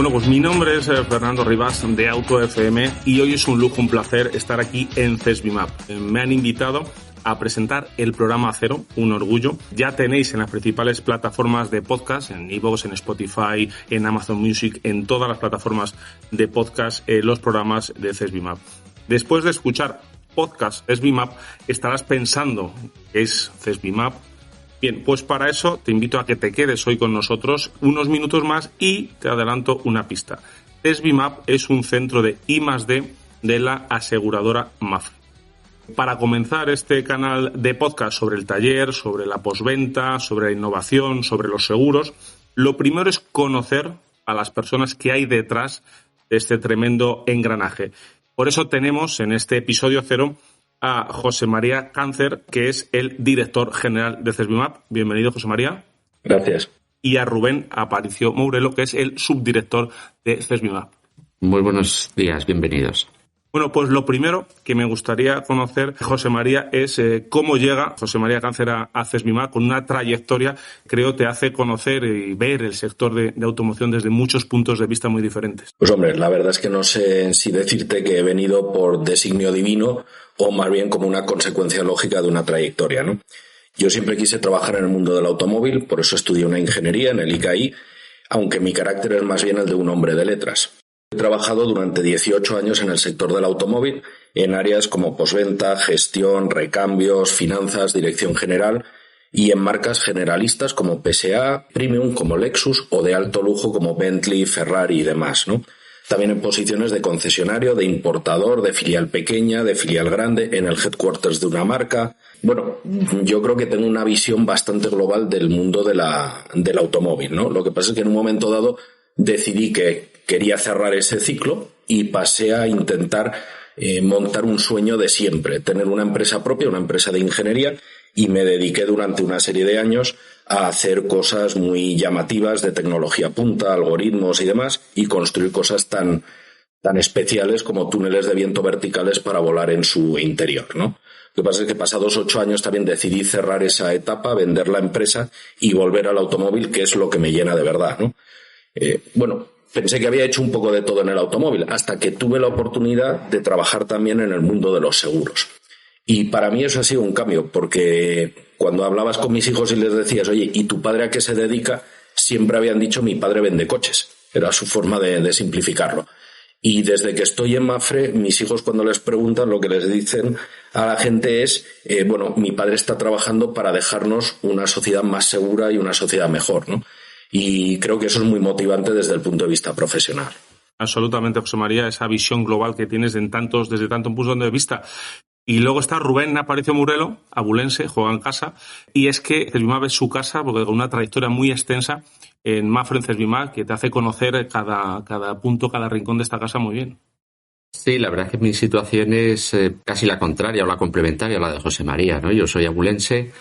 Bueno, pues mi nombre es Fernando Rivas de Auto FM y hoy es un lujo, un placer estar aquí en CESBIMAP. Me han invitado a presentar el programa Cero, un orgullo. Ya tenéis en las principales plataformas de podcast, en iVoox, en Spotify, en Amazon Music, en todas las plataformas de podcast, los programas de CESBIMAP. Después de escuchar podcast CESBIMAP, estarás pensando que es CESBIMAP. Bien, pues para eso te invito a que te quedes hoy con nosotros unos minutos más y te adelanto una pista. CESBIMAP es un centro de I+D de la aseguradora Mapfre. Para comenzar este canal de podcast sobre el taller, sobre la postventa, sobre la innovación, sobre los seguros, lo primero es conocer a las personas que hay detrás de este tremendo engranaje. Por eso tenemos en este episodio cero a José María Cáncer, que es el director general de CESBIMAP. Bienvenido, José María. Gracias. Y a Rubén Aparicio Mourelo, que es el subdirector de CESBIMAP. Muy buenos días, bienvenidos. Bueno, pues lo primero que me gustaría conocer, José María, es cómo llega José María Cáncer a CESBIMAP con una trayectoria, creo, te hace conocer y ver el sector de automoción desde muchos puntos de vista muy diferentes. Pues hombre, la verdad es que no sé si decirte que he venido por designio divino o más bien como una consecuencia lógica de una trayectoria, ¿no? Yo siempre quise trabajar en el mundo del automóvil, por eso estudié una ingeniería en el ICAI, aunque mi carácter es más bien el de un hombre de letras. He trabajado durante 18 años en el sector del automóvil, en áreas como postventa, gestión, recambios, finanzas, dirección general y en marcas generalistas como PSA, premium como Lexus o de alto lujo como Bentley, Ferrari y demás, ¿no? También en posiciones de concesionario, de importador, de filial pequeña, de filial grande, en el headquarters de una marca. Bueno, yo creo que tengo una visión bastante global del mundo del automóvil, ¿no? Lo que pasa es que en un momento dado decidí que quería cerrar ese ciclo y pasé a intentar montar un sueño de siempre, tener una empresa propia, una empresa de ingeniería, y me dediqué durante una serie de años a hacer cosas muy llamativas de tecnología punta, algoritmos y demás, y construir cosas tan especiales como túneles de viento verticales para volar en su interior, ¿no? Lo que pasa es que pasados 8 años también decidí cerrar esa etapa, vender la empresa y volver al automóvil, que es lo que me llena de verdad, ¿no? Pensé que había hecho un poco de todo en el automóvil, hasta que tuve la oportunidad de trabajar también en el mundo de los seguros. Y para mí eso ha sido un cambio, porque cuando hablabas con mis hijos y les decías, oye, ¿y tu padre a qué se dedica? Siempre habían dicho, mi padre vende coches. Era su forma de simplificarlo. Y desde que estoy en Mapfre, mis hijos cuando les preguntan, lo que les dicen a la gente es, mi padre está trabajando para dejarnos una sociedad más segura y una sociedad mejor, ¿no? Y creo que eso es muy motivante desde el punto de vista profesional. Absolutamente, José María, esa visión global que tienes desde tantos puntos de vista. Y luego está Rubén Aparicio Mourelo, abulense, juega en casa, y es que CESBIMAP es su casa, porque con una trayectoria muy extensa en Mapfre, en CESBIMAP, que te hace conocer cada punto, cada rincón de esta casa muy bien. Sí, la verdad es que mi situación es casi la contraria o la complementaria a la de José María, ¿no? Yo soy abulense.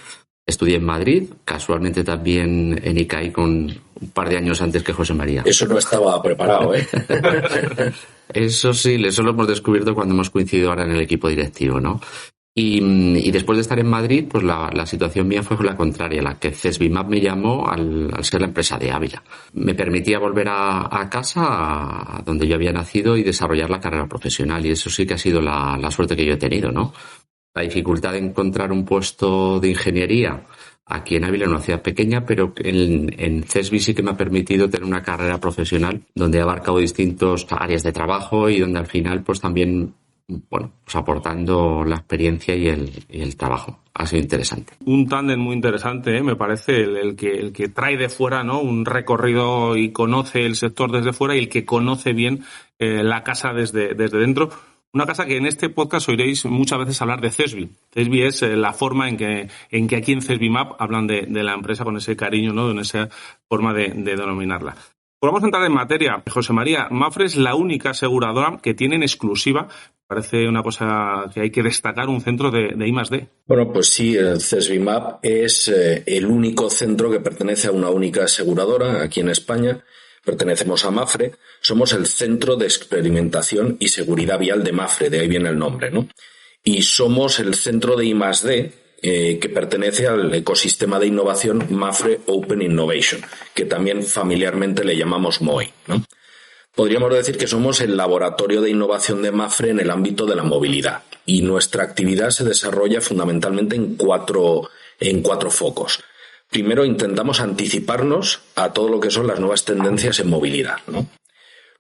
Estudié en Madrid, casualmente también en ICAI con un par de años antes que José María. Eso no estaba preparado, ¿eh? Eso sí, eso lo hemos descubierto cuando hemos coincidido ahora en el equipo directivo, ¿no? Y después de estar en Madrid, pues la situación mía fue la contraria, la que CESBIMAP me llamó al ser la empresa de Ávila. Me permitía volver a casa, a donde yo había nacido, y desarrollar la carrera profesional, y eso sí que ha sido la suerte que yo he tenido, ¿no? La dificultad de encontrar un puesto de ingeniería aquí en Ávila, en una ciudad pequeña, pero en CESBI sí que me ha permitido tener una carrera profesional donde he abarcado distintas áreas de trabajo y donde al final pues también, pues aportando la experiencia y el trabajo. Ha sido interesante. Un tándem muy interesante, me parece, el que trae de fuera, ¿no? Un recorrido y conoce el sector desde fuera, y el que conoce bien la casa desde dentro. Una casa que en este podcast oiréis muchas veces hablar de CESBI. CESBI es la forma en que aquí en CESBIMAP hablan de la empresa con ese cariño, ¿no? En esa forma de denominarla. Pues vamos a entrar en materia. José María, Mapfre es la única aseguradora que tiene en exclusiva, parece una cosa que hay que destacar, un centro de I+D. Bueno, pues sí, el CESBIMAP es el único centro que pertenece a una única aseguradora aquí en España. Pertenecemos a Mapfre, somos el Centro de Experimentación y Seguridad Vial de Mapfre, de ahí viene el nombre, ¿no? Y somos el centro de I+D que pertenece al ecosistema de innovación Mapfre Open Innovation, que también familiarmente le llamamos MOI, ¿no? Podríamos decir que somos el laboratorio de innovación de Mapfre en el ámbito de la movilidad, y nuestra actividad se desarrolla fundamentalmente en cuatro focos. Primero, intentamos anticiparnos a todo lo que son las nuevas tendencias en movilidad, ¿no?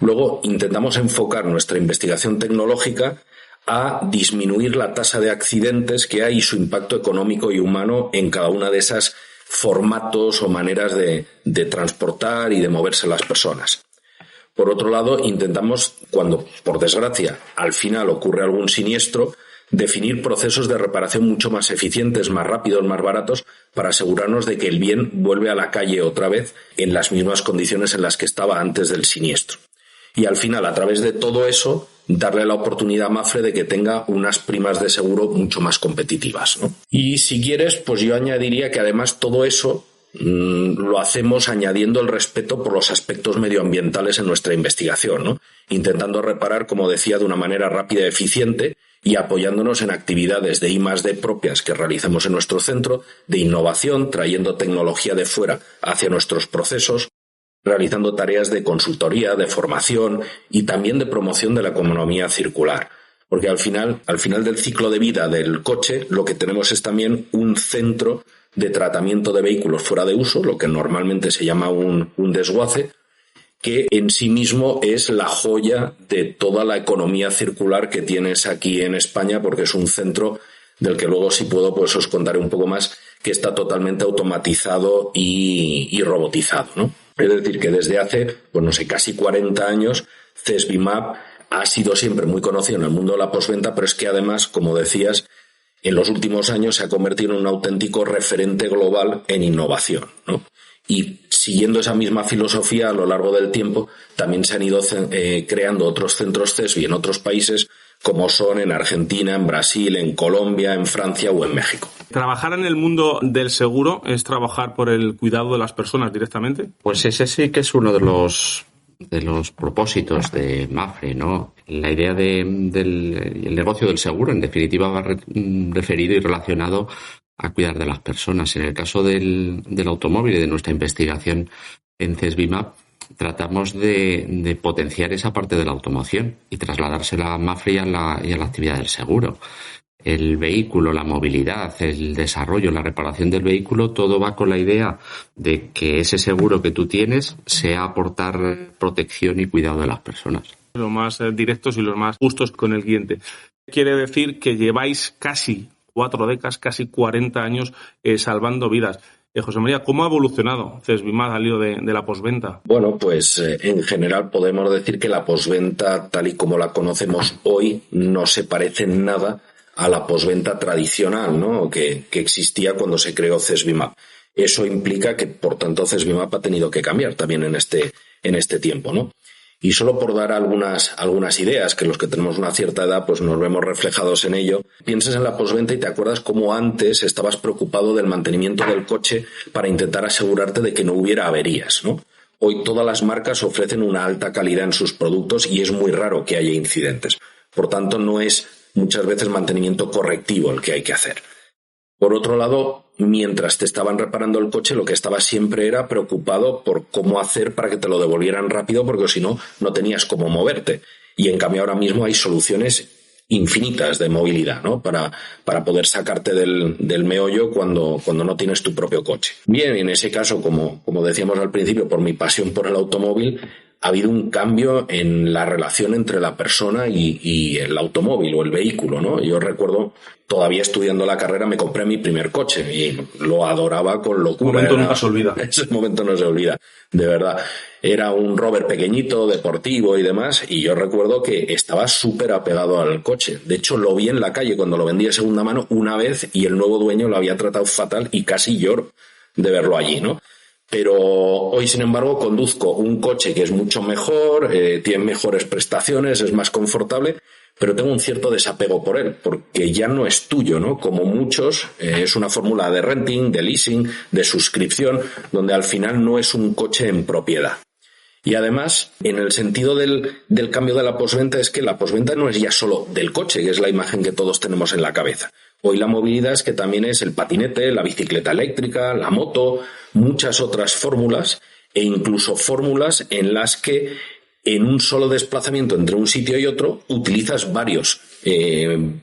Luego, intentamos enfocar nuestra investigación tecnológica a disminuir la tasa de accidentes que hay y su impacto económico y humano en cada una de esas formatos o maneras de transportar y de moverse las personas. Por otro lado, intentamos, cuando, por desgracia, al final ocurre algún siniestro, definir procesos de reparación mucho más eficientes, más rápidos, más baratos, para asegurarnos de que el bien vuelve a la calle otra vez en las mismas condiciones en las que estaba antes del siniestro. Y al final, a través de todo eso, darle la oportunidad a Mapfre de que tenga unas primas de seguro mucho más competitivas, ¿no? Y si quieres, pues yo añadiría que además todo eso lo hacemos añadiendo el respeto por los aspectos medioambientales en nuestra investigación, ¿no? Intentando reparar, como decía, de una manera rápida y eficiente, y apoyándonos en actividades de I+D propias que realizamos en nuestro centro, de innovación, trayendo tecnología de fuera hacia nuestros procesos, realizando tareas de consultoría, de formación y también de promoción de la economía circular. Porque al final del ciclo de vida del coche, lo que tenemos es también un centro de tratamiento de vehículos fuera de uso, lo que normalmente se llama un desguace, que en sí mismo es la joya de toda la economía circular que tienes aquí en España, porque es un centro del que luego, si puedo, pues os contaré un poco más, que está totalmente automatizado y robotizado, ¿no? Es decir, que desde hace, pues no sé, casi 40 años, CESBIMAP ha sido siempre muy conocido en el mundo de la postventa, pero es que además, como decías, en los últimos años se ha convertido en un auténtico referente global en innovación, ¿no? Y siguiendo esa misma filosofía a lo largo del tiempo, también se han ido creando otros centros CESBI en otros países, como son en Argentina, en Brasil, en Colombia, en Francia o en México. ¿Trabajar en el mundo del seguro es trabajar por el cuidado de las personas directamente? Pues ese sí que es uno de los propósitos de Mapfre, ¿no? La idea del negocio del seguro, en definitiva, va referido y relacionado a cuidar de las personas. En el caso del automóvil y de nuestra investigación en CESBIMAP, tratamos de potenciar esa parte de la automoción y trasladársela a Mapfre y a la actividad del seguro. El vehículo, la movilidad, el desarrollo, la reparación del vehículo, todo va con la idea de que ese seguro que tú tienes sea aportar protección y cuidado de las personas. Los más directos y los más justos con el cliente. Quiere decir que lleváis casi 4 décadas, casi 40 años salvando vidas. José María, ¿cómo ha evolucionado CESBIMAP al hilo de la postventa? Bueno, pues en general podemos decir que la postventa, tal y como la conocemos hoy, no se parece en nada a la postventa tradicional, ¿no? que existía cuando se creó CESBIMAP. Eso implica que, por tanto, CESBIMAP ha tenido que cambiar también en este tiempo, ¿no? Y solo por dar algunas ideas, que los que tenemos una cierta edad pues nos vemos reflejados en ello, piensas en la postventa y te acuerdas cómo antes estabas preocupado del mantenimiento del coche para intentar asegurarte de que no hubiera averías, ¿no? Hoy todas las marcas ofrecen una alta calidad en sus productos y es muy raro que haya incidentes. Por tanto, no es muchas veces mantenimiento correctivo el que hay que hacer. Por otro lado, mientras te estaban reparando el coche, lo que estabas siempre era preocupado por cómo hacer para que te lo devolvieran rápido, porque si no, no tenías cómo moverte. Y en cambio ahora mismo hay soluciones infinitas de movilidad, ¿no? Para poder sacarte del meollo cuando no tienes tu propio coche. Bien, en ese caso, como decíamos al principio, por mi pasión por el automóvil, ha habido un cambio en la relación entre la persona y el automóvil o el vehículo, ¿no? Yo recuerdo, todavía estudiando la carrera, me compré mi primer coche y lo adoraba con locura. Ese momento nunca se olvida. Ese momento no se olvida, de verdad. Era un Rover pequeñito, deportivo y demás, y yo recuerdo que estaba súper apegado al coche. De hecho, lo vi en la calle cuando lo vendí de segunda mano una vez y el nuevo dueño lo había tratado fatal y casi lloro de verlo allí, ¿no? Pero hoy, sin embargo, conduzco un coche que es mucho mejor, tiene mejores prestaciones, es más confortable, pero tengo un cierto desapego por él, porque ya no es tuyo, ¿no? Como muchos, es una fórmula de renting, de leasing, de suscripción, donde al final no es un coche en propiedad. Y además, en el sentido del cambio de la postventa, es que la postventa no es ya solo del coche, que es la imagen que todos tenemos en la cabeza. Hoy la movilidad es que también es el patinete, la bicicleta eléctrica, la moto, muchas otras fórmulas e incluso fórmulas en las que en un solo desplazamiento entre un sitio y otro utilizas varios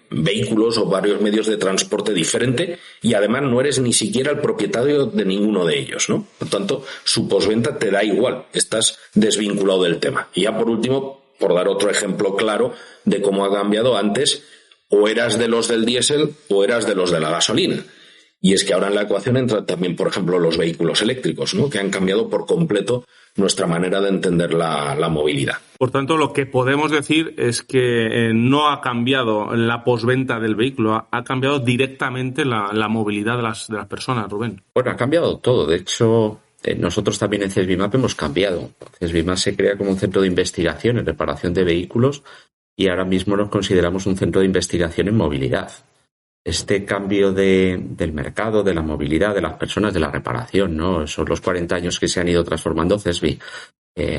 vehículos o varios medios de transporte diferente y además no eres ni siquiera el propietario de ninguno de ellos, ¿no? Por tanto, su postventa te da igual, estás desvinculado del tema. Y ya por último, por dar otro ejemplo claro de cómo ha cambiado antes, o eras de los del diésel o eras de los de la gasolina. Y es que ahora en la ecuación entran también, por ejemplo, los vehículos eléctricos, ¿no? Que han cambiado por completo nuestra manera de entender la movilidad. Por tanto, lo que podemos decir es que no ha cambiado la posventa del vehículo, ha cambiado directamente la movilidad de las personas, Rubén. Bueno, ha cambiado todo. De hecho, nosotros también en CESBIMAP hemos cambiado. CESBIMAP se crea como un centro de investigación en reparación de vehículos y ahora mismo nos consideramos un centro de investigación en movilidad. Este cambio del mercado, de la movilidad, de las personas, de la reparación, ¿no? Son los 40 años que se han ido transformando CESBI.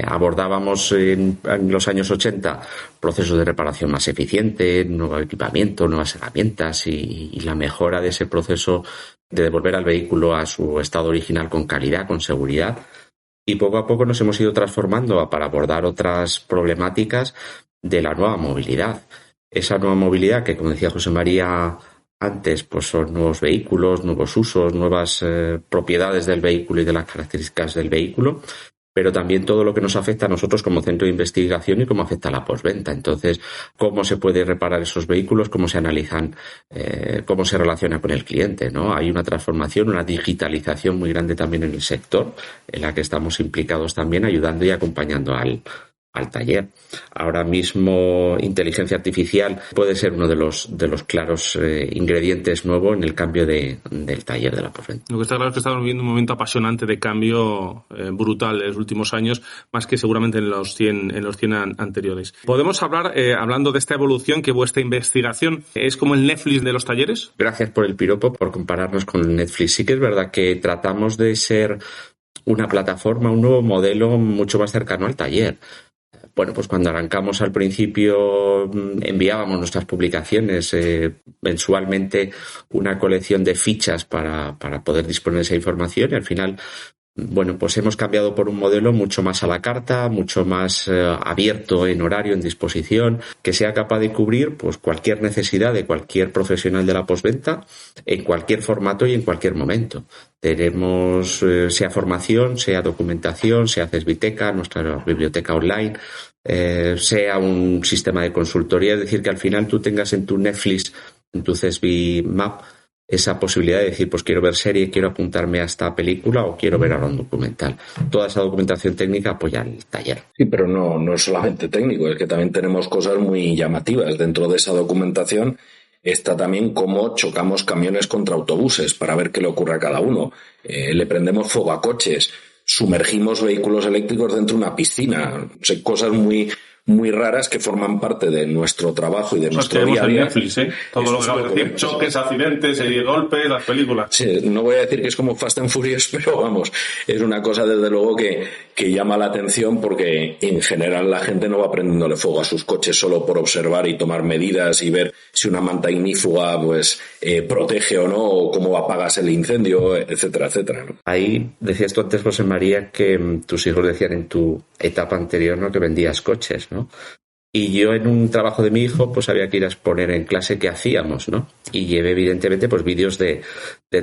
Abordábamos en los años 80 procesos de reparación más eficientes, nuevo equipamiento, nuevas herramientas y la mejora de ese proceso de devolver al vehículo a su estado original con calidad, con seguridad. Y poco a poco nos hemos ido transformando para abordar otras problemáticas de la nueva movilidad. Esa nueva movilidad que, como decía José María antes, pues son nuevos vehículos, nuevos usos, nuevas propiedades del vehículo y de las características del vehículo, pero también todo lo que nos afecta a nosotros como centro de investigación y cómo afecta a la postventa. Entonces, cómo se puede reparar esos vehículos, cómo se analizan, cómo se relaciona con el cliente, ¿no? Hay una transformación, una digitalización muy grande también en el sector, en la que estamos implicados también ayudando y acompañando al taller. Ahora mismo inteligencia artificial puede ser uno de los claros ingredientes nuevos en el cambio del taller de la postventa. Lo que está claro es que estamos viviendo un momento apasionante de cambio brutal en los últimos años, más que seguramente en los 100 anteriores. ¿Podemos hablar, hablando de esta evolución, que vuestra investigación es como el Netflix de los talleres? Gracias por el piropo, por compararnos con el Netflix. Sí que es verdad que tratamos de ser una plataforma, un nuevo modelo mucho más cercano al taller. Bueno, pues cuando arrancamos al principio enviábamos nuestras publicaciones mensualmente, una colección de fichas para poder disponer de esa información y al final, bueno, pues hemos cambiado por un modelo mucho más a la carta, mucho más abierto en horario, en disposición, que sea capaz de cubrir pues cualquier necesidad de cualquier profesional de la postventa en cualquier formato y en cualquier momento. Tenemos, sea formación, sea documentación, sea CESBITECA, nuestra biblioteca online, sea un sistema de consultoría, es decir, que al final tú tengas en tu Netflix, en tu CESBIMAP, esa posibilidad de decir, pues quiero ver serie, quiero apuntarme a esta película o quiero ver ahora un documental. Toda esa documentación técnica apoya el taller. Sí, pero no es solamente técnico, es que también tenemos cosas muy llamativas dentro de esa documentación. Está también cómo chocamos camiones contra autobuses para ver qué le ocurre a cada uno. Le prendemos fuego a coches, sumergimos vehículos eléctricos dentro de una piscina. O sea, cosas muy raras que forman parte de nuestro trabajo y de nuestro día a día. Netflix, todo lo que acabas de decir, choques, accidentes, golpes, las películas. Sí, no voy a decir que es como Fast and Furious, pero vamos, es una cosa desde luego que llama la atención porque en general la gente no va prendiéndole fuego a sus coches solo por observar y tomar medidas y ver si una manta ignífuga pues protege o no, o cómo apagas el incendio, etcétera, etcétera, ¿no? Ahí decías tú antes, José María, que tus hijos decían en tu etapa anterior, ¿no?, que vendías coches, ¿no? Y yo en un trabajo de mi hijo pues había que ir a exponer en clase qué hacíamos, ¿no? Y llevé evidentemente pues vídeos de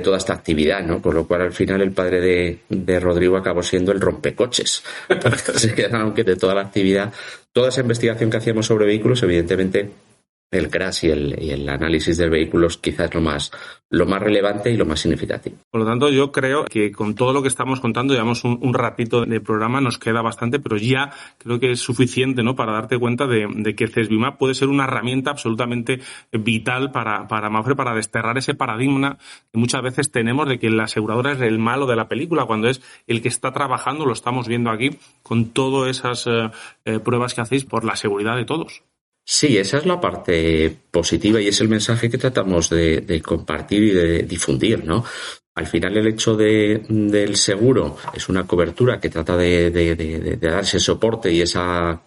toda esta actividad, ¿no? Con lo cual al final el padre de Rodrigo acabó siendo el rompecoches. Se quedaron que de toda la actividad, toda esa investigación que hacíamos sobre vehículos, evidentemente el crash y el análisis del vehículo es quizás lo más relevante y lo más significativo. Por lo tanto, yo creo que con todo lo que estamos contando, llevamos un ratito de programa, nos queda bastante, pero ya creo que es suficiente, ¿no?, para darte cuenta de que CESBIMAP puede ser una herramienta absolutamente vital para Mapfre, para desterrar ese paradigma que muchas veces tenemos de que la aseguradora es el malo de la película, cuando es el que está trabajando, lo estamos viendo aquí, con todas esas pruebas que hacéis por la seguridad de todos. Sí, esa es la parte positiva y es el mensaje que tratamos de compartir y de difundir, ¿no? Al final el hecho del seguro es una cobertura que trata de dar ese soporte y esa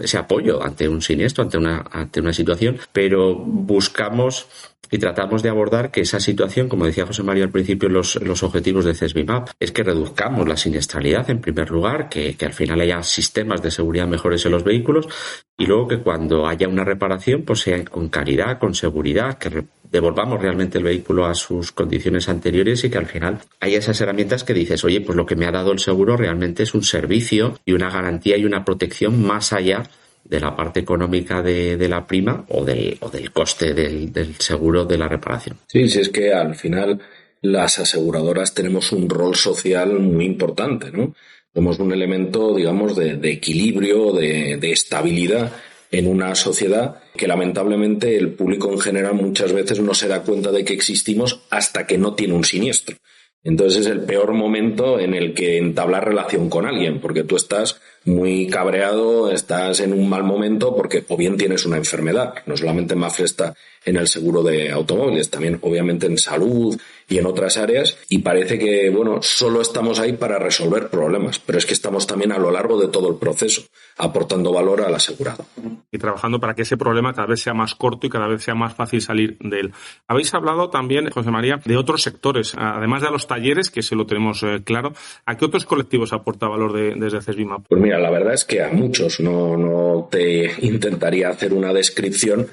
ese apoyo ante un siniestro, ante una situación, pero buscamos y tratamos de abordar que esa situación, como decía José María al principio, los objetivos de CES BIMAP, es que reduzcamos la siniestralidad en primer lugar, que al final haya sistemas de seguridad mejores en los vehículos, y luego que cuando haya una reparación pues sea con calidad, con seguridad, que devolvamos realmente el vehículo a sus condiciones anteriores y que al final haya esas herramientas que dices, oye, pues lo que me ha dado el seguro realmente es un servicio y una garantía y una protección más allá de la parte económica de la prima o del coste del seguro de la reparación. Sí, es que al final las aseguradoras tenemos un rol social muy importante, ¿no? Somos un elemento, digamos, de equilibrio, de estabilidad en una sociedad que lamentablemente el público en general muchas veces no se da cuenta de que existimos hasta que no tiene un siniestro. Entonces es el peor momento en el que entablar relación con alguien, porque tú estás muy cabreado, estás en un mal momento porque o bien tienes una enfermedad, no solamente Mapfre está en el seguro de automóviles, también obviamente en salud y en otras áreas, y parece que, bueno, solo estamos ahí para resolver problemas, pero es que estamos también a lo largo de todo el proceso, aportando valor al asegurado. Y trabajando para que ese problema cada vez sea más corto y cada vez sea más fácil salir de él. Habéis hablado también, José María, de otros sectores, además de a los talleres, que se lo tenemos claro. ¿A qué otros colectivos aporta valor desde CES BIMAP? Pues mira, la verdad es que a muchos, no te intentaría hacer una descripción,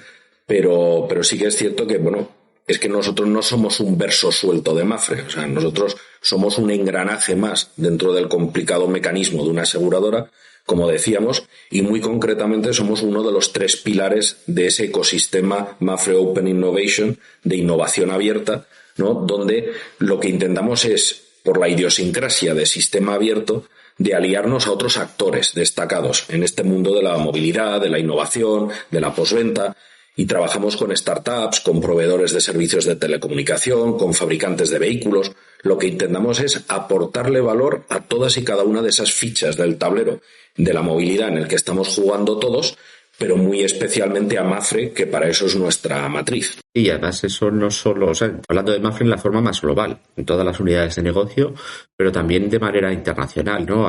pero sí que es cierto que, bueno, es que nosotros no somos un verso suelto de Mapfre, o sea, nosotros somos un engranaje más dentro del complicado mecanismo de una aseguradora, como decíamos, y muy concretamente somos uno de los 3 pilares de ese ecosistema Mapfre Open Innovation, de innovación abierta, ¿no? Donde lo que intentamos es, por la idiosincrasia de sistema abierto, de aliarnos a otros actores destacados en este mundo de la movilidad, de la innovación, de la postventa, y trabajamos con startups, con proveedores de servicios de telecomunicación, con fabricantes de vehículos. Lo que intentamos es aportarle valor a todas y cada una de esas fichas del tablero de la movilidad en el que estamos jugando todos, pero muy especialmente a Mapfre, que para eso es nuestra matriz. Y además eso no solo, o sea, hablando de Mapfre en la forma más global, en todas las unidades de negocio, pero también de manera internacional, ¿no?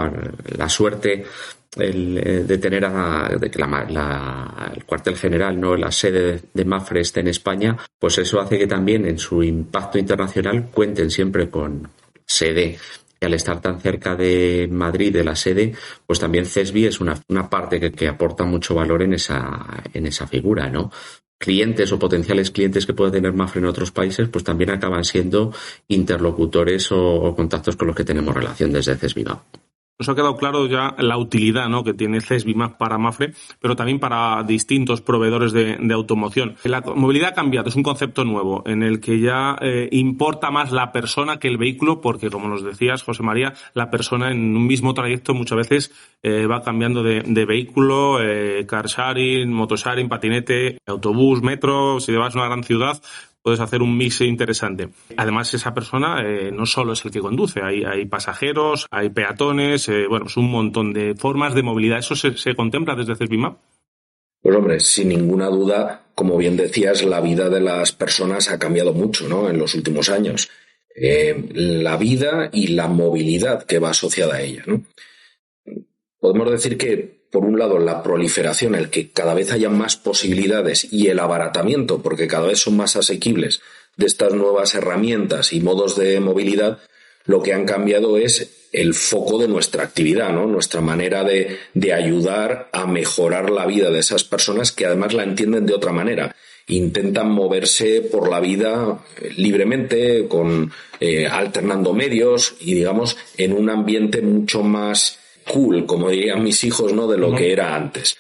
La suerte de tener de que el cuartel general, ¿no? La sede de Mapfre esté en España, pues eso hace que también en su impacto internacional cuenten siempre con sede. Y al estar tan cerca de Madrid, de la sede, pues también CESBI es una parte que aporta mucho valor en esa figura, ¿no? Clientes o potenciales clientes que puede tener Mapfre en otros países, pues también acaban siendo interlocutores o contactos con los que tenemos relación desde CES BIMAP. Nos ha quedado claro ya la utilidad, ¿no?, que tiene CES BIMAP para Mapfre, pero también para distintos proveedores de automoción. La movilidad ha cambiado, es un concepto nuevo en el que ya importa más la persona que el vehículo, porque, como nos decías, José María, la persona en un mismo trayecto muchas veces va cambiando de vehículo, car sharing, motosharing, patinete, autobús, metro. Si vas a una gran ciudad, puedes hacer un mix interesante. Además, esa persona no solo es el que conduce, hay pasajeros, hay peatones, es un montón de formas de movilidad. ¿Eso se contempla desde CES BIMAP? Pues hombre, sin ninguna duda, como bien decías, la vida de las personas ha cambiado mucho, ¿no?, en los últimos años. La vida y la movilidad que va asociada a ella, ¿no? Podemos decir que, por un lado, la proliferación, el que cada vez haya más posibilidades y el abaratamiento, porque cada vez son más asequibles, de estas nuevas herramientas y modos de movilidad, lo que han cambiado es el foco de nuestra actividad, ¿no? Nuestra manera de ayudar a mejorar la vida de esas personas que además la entienden de otra manera. Intentan moverse por la vida libremente, alternando medios y, digamos, en un ambiente mucho más cool, como dirían mis hijos, ¿no?, de lo que era antes.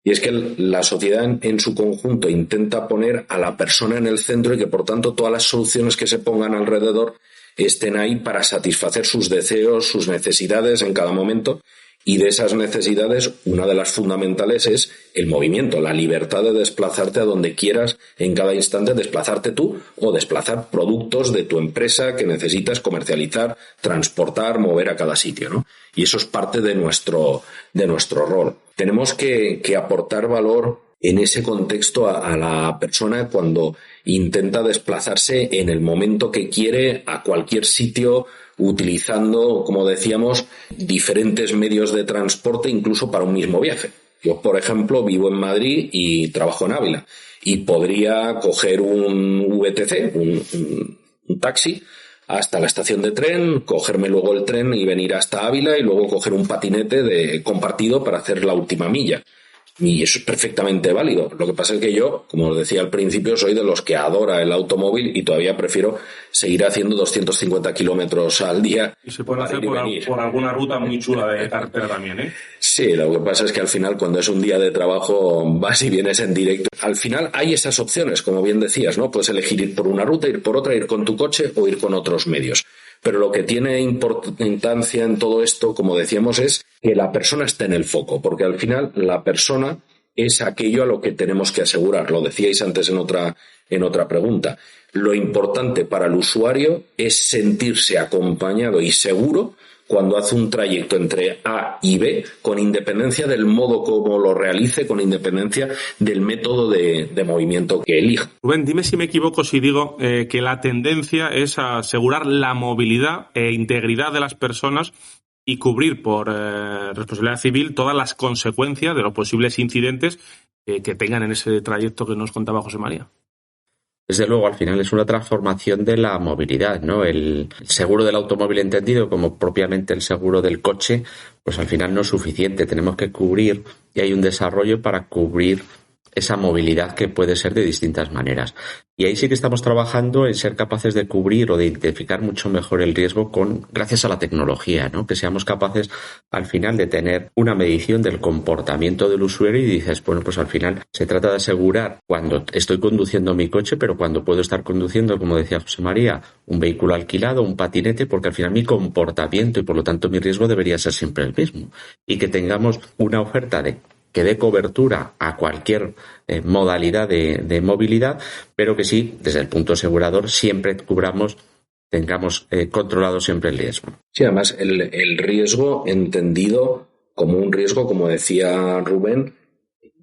Y es que la sociedad en su conjunto intenta poner a la persona en el centro y que, por tanto, todas las soluciones que se pongan alrededor estén ahí para satisfacer sus deseos, sus necesidades en cada momento. Y de esas necesidades, una de las fundamentales es el movimiento, la libertad de desplazarte a donde quieras en cada instante, desplazarte tú o desplazar productos de tu empresa que necesitas comercializar, transportar, mover a cada sitio, ¿no? Y eso es parte de nuestro rol. Tenemos que aportar valor en ese contexto a la persona cuando intenta desplazarse en el momento que quiere a cualquier sitio, utilizando, como decíamos, diferentes medios de transporte incluso para un mismo viaje. Yo, por ejemplo, vivo en Madrid y trabajo en Ávila y podría coger un VTC, un taxi, hasta la estación de tren, cogerme luego el tren y venir hasta Ávila y luego coger un patinete compartido para hacer la última milla. Y eso es perfectamente válido. Lo que pasa es que yo, como os decía al principio, soy de los que adora el automóvil y todavía prefiero seguir haciendo 250 kilómetros al día. Y se puede hacer por alguna ruta muy chula de carretera también, ¿eh? Sí, lo que pasa es que al final, cuando es un día de trabajo, vas y vienes en directo. Al final hay esas opciones, como bien decías, ¿no? Puedes elegir ir por una ruta, ir por otra, ir con tu coche o ir con otros medios. Pero lo que tiene importancia en todo esto, como decíamos, es que la persona esté en el foco, porque al final la persona es aquello a lo que tenemos que asegurar. Lo decíais antes en otra pregunta. Lo importante para el usuario es sentirse acompañado y seguro cuando hace un trayecto entre A y B, con independencia del modo como lo realice, con independencia del método de movimiento que elija. Rubén, dime si me equivoco si digo que la tendencia es a asegurar la movilidad e integridad de las personas y cubrir por responsabilidad civil todas las consecuencias de los posibles incidentes que tengan en ese trayecto que nos contaba José María. Desde luego, al final es una transformación de la movilidad, ¿no? El seguro del automóvil entendido como propiamente el seguro del coche, pues al final no es suficiente. Tenemos que cubrir, y hay un desarrollo para cubrir esa movilidad que puede ser de distintas maneras. Y ahí sí que estamos trabajando en ser capaces de cubrir o de identificar mucho mejor el riesgo gracias a la tecnología, ¿no? Que seamos capaces al final de tener una medición del comportamiento del usuario y dices, bueno, pues al final se trata de asegurar cuando estoy conduciendo mi coche, pero cuando puedo estar conduciendo, como decía José María, un vehículo alquilado, un patinete, porque al final mi comportamiento y por lo tanto mi riesgo debería ser siempre el mismo. Y que tengamos una oferta que dé cobertura a cualquier modalidad de movilidad, pero que sí, desde el punto asegurador, siempre tengamos controlado siempre el riesgo. Sí, además el riesgo entendido como un riesgo, como decía Rubén,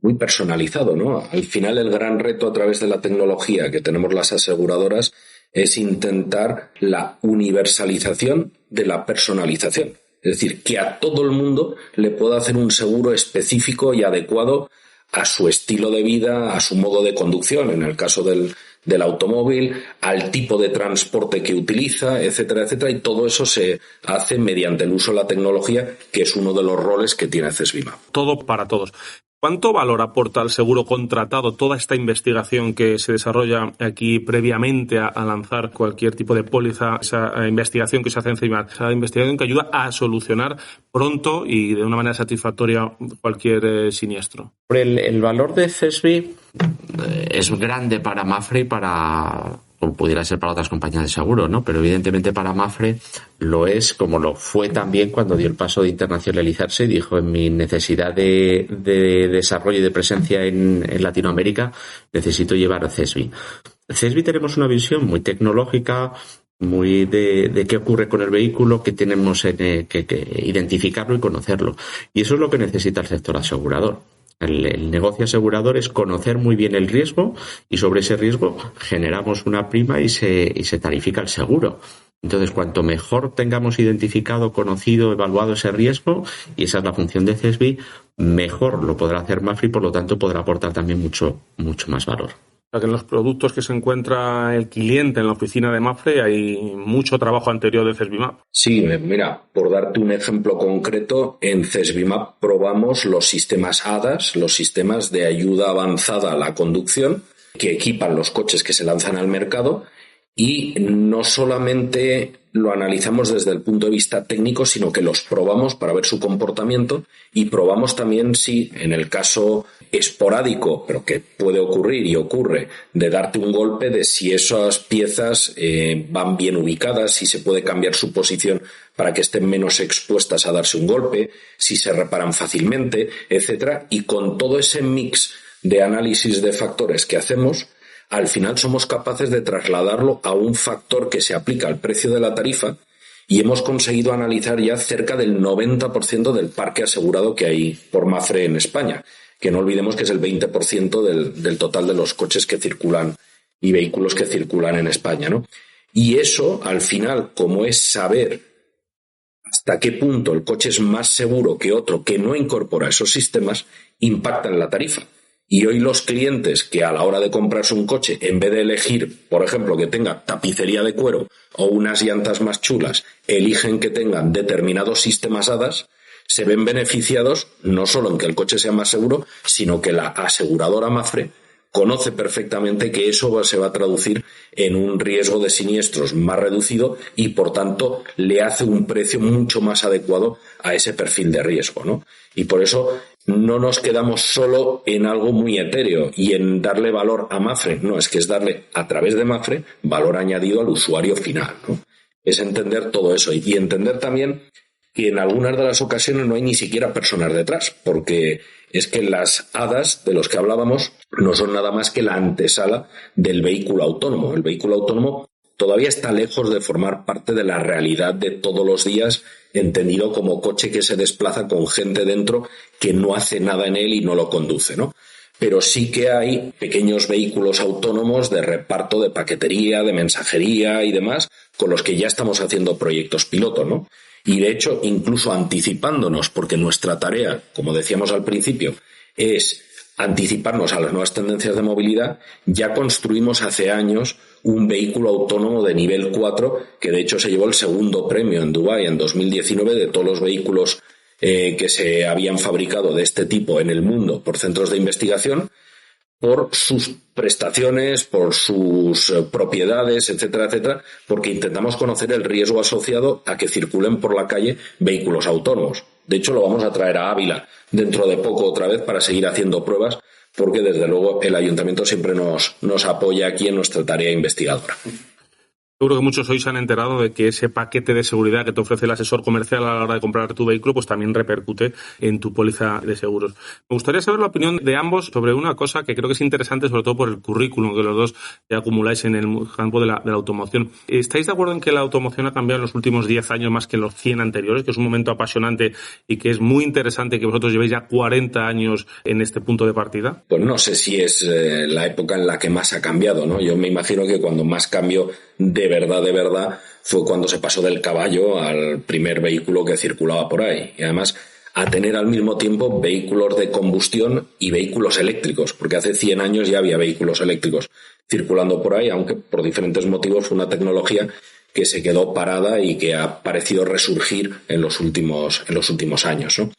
muy personalizado, ¿no? Al final el gran reto a través de la tecnología que tenemos las aseguradoras es intentar la universalización de la personalización. Es decir, que a todo el mundo le pueda hacer un seguro específico y adecuado a su estilo de vida, a su modo de conducción, en el caso del automóvil, al tipo de transporte que utiliza, etcétera, etcétera. Y todo eso se hace mediante el uso de la tecnología, que es uno de los roles que tiene CESBIMAP. Todo para todos. ¿Cuánto valor aporta al seguro contratado toda esta investigación que se desarrolla aquí previamente a lanzar cualquier tipo de póliza, esa investigación que se hace en CESBIMAP, esa investigación que ayuda a solucionar pronto y de una manera satisfactoria cualquier siniestro? El valor de CESBI es grande para Mapfre y como pudiera ser para otras compañías de seguro, ¿no? Pero evidentemente para Mapfre lo es, como lo fue también cuando dio el paso de internacionalizarse y dijo, en mi necesidad de desarrollo y de presencia en Latinoamérica, necesito llevar a CESBI. CESBI tenemos una visión muy tecnológica, muy de qué ocurre con el vehículo, que tenemos que identificarlo y conocerlo. Y eso es lo que necesita el sector asegurador. El negocio asegurador es conocer muy bien el riesgo y sobre ese riesgo generamos una prima y se tarifica el seguro. Entonces, cuanto mejor tengamos identificado, conocido, evaluado ese riesgo, y esa es la función de CESBI, mejor lo podrá hacer Mapfre y por lo tanto podrá aportar también mucho más valor. O sea, que en los productos que se encuentra el cliente en la oficina de Mapfre hay mucho trabajo anterior de CESBIMAP. Sí, mira, por darte un ejemplo concreto, en CESBIMAP probamos los sistemas ADAS, los sistemas de ayuda avanzada a la conducción, que equipan los coches que se lanzan al mercado, y no solamente lo analizamos desde el punto de vista técnico, sino que los probamos para ver su comportamiento y probamos también si en el caso esporádico, pero que puede ocurrir y ocurre, de darte un golpe, de si esas piezas van bien ubicadas, si se puede cambiar su posición para que estén menos expuestas a darse un golpe, si se reparan fácilmente, etcétera. Y con todo ese mix de análisis de factores que hacemos, al final somos capaces de trasladarlo a un factor que se aplica al precio de la tarifa y hemos conseguido analizar ya cerca del 90% del parque asegurado que hay por Mapfre en España, que no olvidemos que es el 20% del total de los coches que circulan y vehículos que circulan en España, ¿no? Y eso, al final, como es saber hasta qué punto el coche es más seguro que otro que no incorpora esos sistemas, impacta en la tarifa. Y hoy los clientes que a la hora de comprarse un coche, en vez de elegir, por ejemplo, que tenga tapicería de cuero o unas llantas más chulas, eligen que tengan determinados sistemas ADAS, se ven beneficiados no solo en que el coche sea más seguro, sino que la aseguradora Mapfre conoce perfectamente que eso se va a traducir en un riesgo de siniestros más reducido y, por tanto, le hace un precio mucho más adecuado a ese perfil de riesgo, ¿no? Y por eso no nos quedamos solo en algo muy etéreo y en darle valor a Mapfre. No, es que es darle, a través de Mapfre, valor añadido al usuario final, ¿no? Es entender todo eso y entender también que en algunas de las ocasiones no hay ni siquiera personas detrás, porque es que las ADAS de los que hablábamos no son nada más que la antesala del vehículo autónomo. El vehículo autónomo todavía está lejos de formar parte de la realidad de todos los días, entendido como coche que se desplaza con gente dentro que no hace nada en él y no lo conduce, ¿no? Pero sí que hay pequeños vehículos autónomos de reparto de paquetería, de mensajería y demás, con los que ya estamos haciendo proyectos piloto, ¿no? Y de hecho, incluso anticipándonos, porque nuestra tarea, como decíamos al principio, es anticiparnos a las nuevas tendencias de movilidad, ya construimos hace años un vehículo autónomo de nivel 4, que de hecho se llevó el segundo premio en Dubái en 2019 de todos los vehículos que se habían fabricado de este tipo en el mundo por centros de investigación, por sus prestaciones, por sus propiedades, etcétera, etcétera, porque intentamos conocer el riesgo asociado a que circulen por la calle vehículos autónomos. De hecho, lo vamos a traer a Ávila dentro de poco otra vez para seguir haciendo pruebas, porque desde luego el ayuntamiento siempre nos apoya aquí en nuestra tarea investigadora. Seguro que muchos hoy se han enterado de que ese paquete de seguridad que te ofrece el asesor comercial a la hora de comprar tu vehículo, pues también repercute en tu póliza de seguros. Me gustaría saber la opinión de ambos sobre una cosa que creo que es interesante, sobre todo por el currículum que los dos ya acumuláis en el campo de la automoción. ¿Estáis de acuerdo en que la automoción ha cambiado en los últimos 10 años más que en los 100 anteriores, que es un momento apasionante y que es muy interesante que vosotros llevéis ya 40 años en este punto de partida? Pues no sé si es la época en la que más ha cambiado, ¿no? Yo me imagino que cuando más cambio de verdad, fue cuando se pasó del caballo al primer vehículo que circulaba por ahí. Y además, a tener al mismo tiempo vehículos de combustión y vehículos eléctricos, porque hace 100 años ya había vehículos eléctricos circulando por ahí, aunque por diferentes motivos fue una tecnología que se quedó parada y que ha parecido resurgir en los últimos años, ¿no?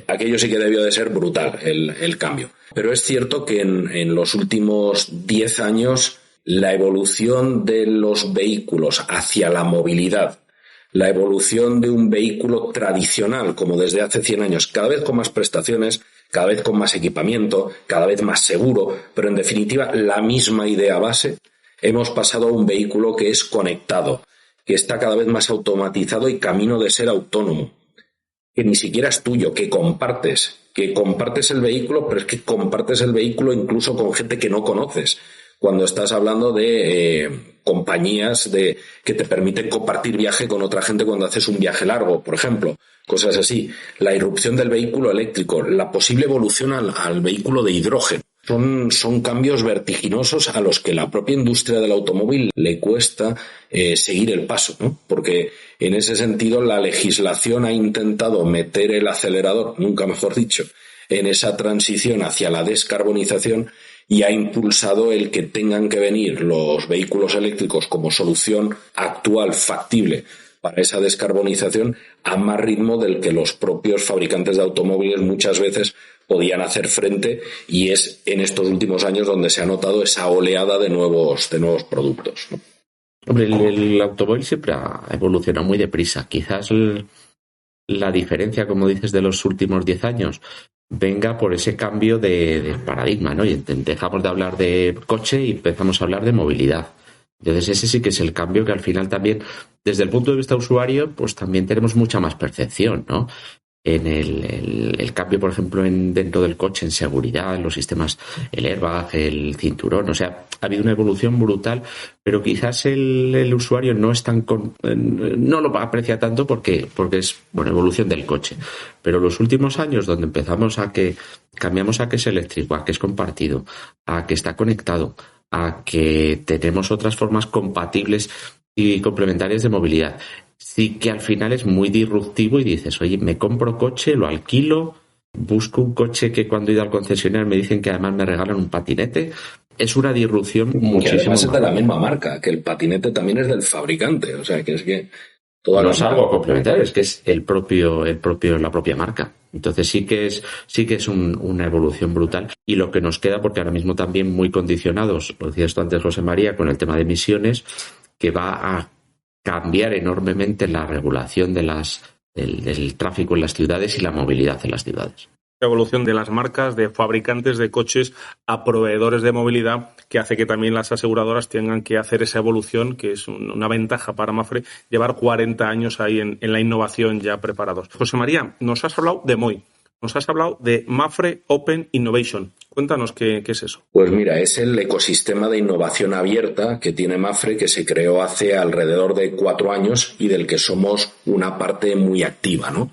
Aquello sí que debió de ser brutal, el cambio. Pero es cierto que en los últimos 10 años la evolución de los vehículos hacia la movilidad, la evolución de un vehículo tradicional, como desde hace 100 años, cada vez con más prestaciones, cada vez con más equipamiento, cada vez más seguro, pero en definitiva la misma idea base, hemos pasado a un vehículo que es conectado, que está cada vez más automatizado y camino de ser autónomo, que ni siquiera es tuyo, que compartes el vehículo, pero es que compartes el vehículo incluso con gente que no conoces. Cuando estás hablando de compañías que te permiten compartir viaje con otra gente cuando haces un viaje largo, por ejemplo, cosas así. La irrupción del vehículo eléctrico, la posible evolución al vehículo de hidrógeno. Son cambios vertiginosos a los que la propia industria del automóvil le cuesta seguir el paso, ¿no? Porque en ese sentido la legislación ha intentado meter el acelerador, nunca mejor dicho, en esa transición hacia la descarbonización y ha impulsado el que tengan que venir los vehículos eléctricos como solución actual, factible para esa descarbonización a más ritmo del que los propios fabricantes de automóviles muchas veces podían hacer frente, y es en estos últimos años donde se ha notado esa oleada de nuevos productos, ¿no? Hombre, el automóvil siempre ha evolucionado muy deprisa. Quizás la diferencia, como dices, de los últimos 10 años venga por ese cambio de paradigma, ¿no? Y dejamos de hablar de coche y empezamos a hablar de movilidad. Entonces ese sí que es el cambio que al final también, desde el punto de vista usuario, pues también tenemos mucha más percepción, ¿no? En el cambio, por ejemplo, dentro del coche, en seguridad, en los sistemas, el airbag, el cinturón, o sea, ha habido una evolución brutal, pero quizás el usuario no es no lo aprecia tanto porque es, bueno, evolución del coche. Pero los últimos años, donde empezamos cambiamos a que es eléctrico, a que es compartido, a que está conectado, a que tenemos otras formas compatibles y complementarias de movilidad. sí que al final es muy disruptivo y dices, oye, me compro coche, lo alquilo, busco un coche que cuando he ido al concesionario me dicen que además me regalan un patinete. Es una disrupción muchísimo. Que además es de la misma marca, que el patinete también es del fabricante, o sea, que es que no es algo complementario, es que es la propia marca. Entonces sí que es una evolución brutal. Y lo que nos queda, porque ahora mismo también muy condicionados, lo decías tú antes, José María, con el tema de emisiones, que va a cambiar enormemente la regulación del tráfico en las ciudades y la movilidad en las ciudades. Evolución de las marcas, de fabricantes de coches a proveedores de movilidad, que hace que también las aseguradoras tengan que hacer esa evolución, que es una ventaja para Mapfre, llevar 40 años ahí en la innovación ya preparados. José María, nos has hablado de MOI, nos has hablado de Mapfre Open Innovation. Cuéntanos qué es eso. Pues mira, es el ecosistema de innovación abierta que tiene Mapfre, que se creó hace alrededor de 4 años y del que somos una parte muy activa, ¿no?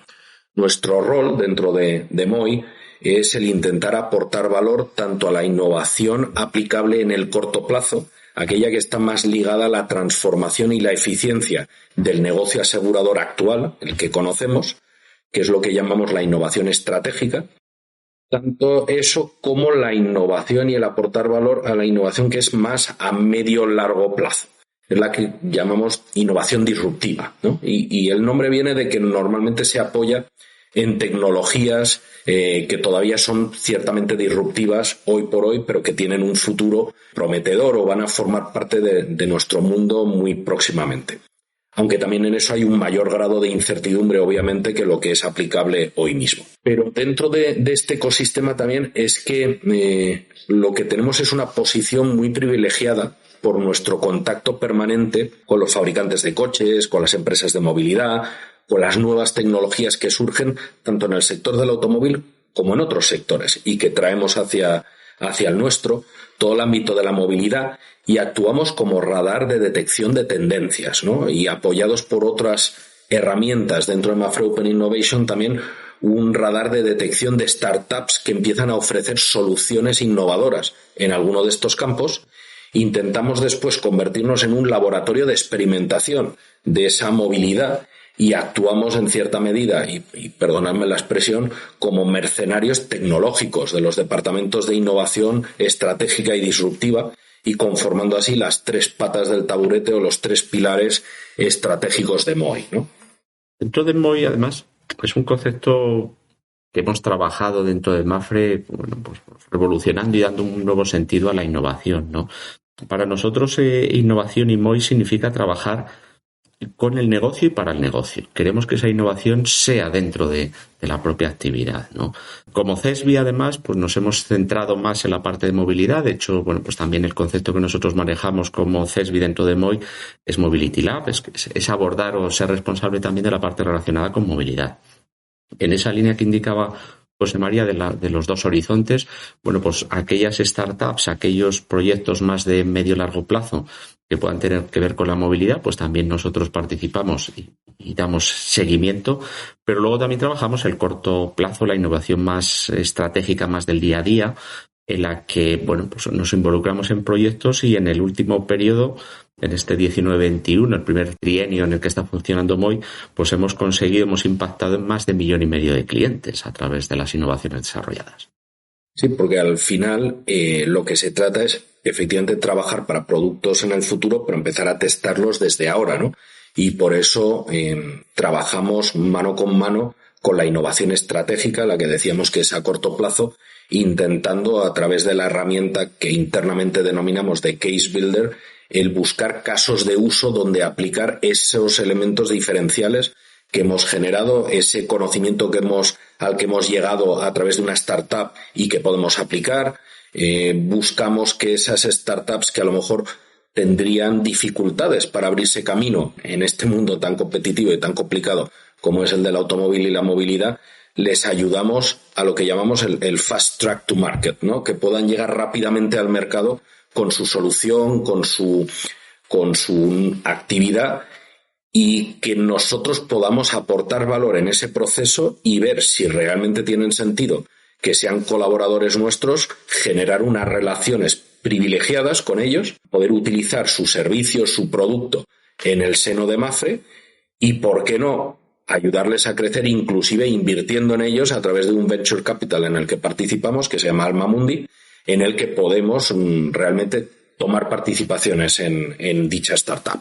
Nuestro rol dentro de MOI es el intentar aportar valor tanto a la innovación aplicable en el corto plazo, aquella que está más ligada a la transformación y la eficiencia del negocio asegurador actual, el que conocemos, que es lo que llamamos la innovación estratégica, tanto eso como la innovación y el aportar valor a la innovación que es más a medio-largo plazo. Es la que llamamos innovación disruptiva, ¿no? Y el nombre viene de que normalmente se apoya en tecnologías que todavía son ciertamente disruptivas hoy por hoy, pero que tienen un futuro prometedor o van a formar parte de nuestro mundo muy próximamente. Aunque también en eso hay un mayor grado de incertidumbre, obviamente, que lo que es aplicable hoy mismo. Pero dentro de este ecosistema también es que lo que tenemos es una posición muy privilegiada por nuestro contacto permanente con los fabricantes de coches, con las empresas de movilidad, con las nuevas tecnologías que surgen tanto en el sector del automóvil como en otros sectores y que traemos hacia el nuestro, todo el ámbito de la movilidad, y actuamos como radar de detección de tendencias, ¿no? Y apoyados por otras herramientas dentro de Mapfre Open Innovation, también un radar de detección de startups que empiezan a ofrecer soluciones innovadoras en alguno de estos campos. Intentamos después convertirnos en un laboratorio de experimentación de esa movilidad y actuamos en cierta medida, y perdonadme la expresión, como mercenarios tecnológicos de los departamentos de innovación estratégica y disruptiva, y conformando así las 3 patas del taburete o los 3 pilares estratégicos de MOI, ¿no? Dentro de MOI, además, es un concepto que hemos trabajado dentro de Mapfre, bueno, pues revolucionando y dando un nuevo sentido a la innovación, ¿no? Para nosotros, innovación y MOI significa trabajar con el negocio y para el negocio. Queremos que esa innovación sea dentro de la propia actividad, ¿no? Como CESBI, además, pues nos hemos centrado más en la parte de movilidad. De hecho, bueno, pues también el concepto que nosotros manejamos como CESBI dentro de MOI es Mobility Lab, es abordar o ser responsable también de la parte relacionada con movilidad. En esa línea que indicaba José María de los 2 horizontes, bueno, pues aquellas startups, aquellos proyectos más de medio-largo plazo que puedan tener que ver con la movilidad, pues también nosotros participamos y damos seguimiento, pero luego también trabajamos el corto plazo, la innovación más estratégica, más del día a día, en la que, bueno, pues nos involucramos en proyectos y en el último periodo, en este 19-21, el primer trienio en el que está funcionando MOI, pues hemos impactado en más de 1,5 millones de clientes a través de las innovaciones desarrolladas. Sí, porque al final lo que se trata es efectivamente trabajar para productos en el futuro, pero empezar a testarlos desde ahora, ¿no? Y por eso trabajamos mano con mano con la innovación estratégica, la que decíamos que es a corto plazo, intentando a través de la herramienta que internamente denominamos de Case Builder, el buscar casos de uso donde aplicar esos elementos diferenciales que hemos generado, ese conocimiento al que hemos llegado a través de una startup y que podemos aplicar. Buscamos que esas startups que a lo mejor tendrían dificultades para abrirse camino en este mundo tan competitivo y tan complicado como es el del automóvil y la movilidad, les ayudamos a lo que llamamos el fast track to market, ¿no? Que puedan llegar rápidamente al mercado con su solución, con su actividad, y que nosotros podamos aportar valor en ese proceso y ver si realmente tienen sentido que sean colaboradores nuestros, generar unas relaciones privilegiadas con ellos, poder utilizar su servicio, su producto en el seno de Mapfre y, ¿por qué no?, ayudarles a crecer, inclusive invirtiendo en ellos a través de un venture capital en el que participamos, que se llama Alma Mundi, en el que podemos realmente tomar participaciones en dicha startup.